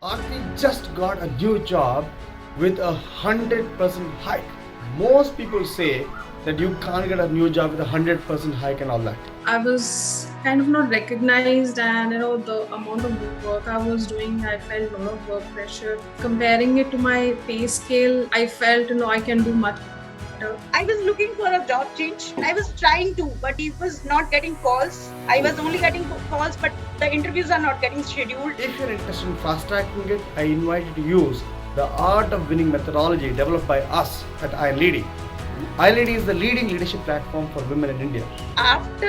Arti just got a new job with 100% hike. Most people say that you can't get a new job with 100% hike and all that. I was kind of not recognized, and the amount of work I was doing, I felt a lot of work pressure. Comparing it to my pay scale, I felt I can do much better. I was looking for a job change. I was trying to, but he was not getting calls. I was only getting calls, but the interviews are not getting scheduled. If you're interested in fast tracking it, I invite you to use the art of winning methodology developed by us at Iron Lady. Iron Lady is the leading leadership platform for women in India. After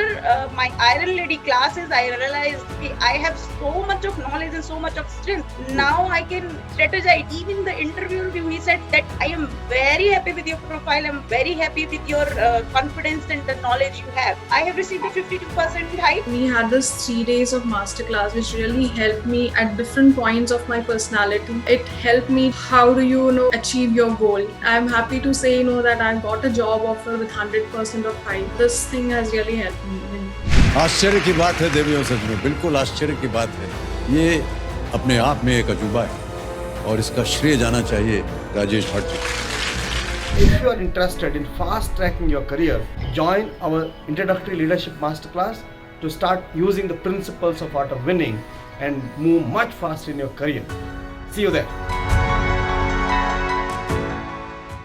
my Iron Lady classes, I realized I have so much of knowledge and so much of strength. Now I can strategize. Even the interview, he said that I am very happy with your profile. I'm very happy with your confidence and the knowledge you have. I have received a 52% hike. We had this 3 days of masterclass, which really helped me at different points of my personality. It helped me how do you achieve your goal. I'm happy to say that I got a job offer with 100% of hike. This thing has really helped me. आश्चर्य की बात है देवियों, सच में बिल्कुल आश्चर्य की बात है। ये अपने आप में एक अजूबा है और इसका श्रेय जाना चाहिए Rajesh Bhatt ji. If you are interested in fast tracking your career, join our introductory leadership masterclass to start using the principles of art of winning and move much faster in your career. See you there.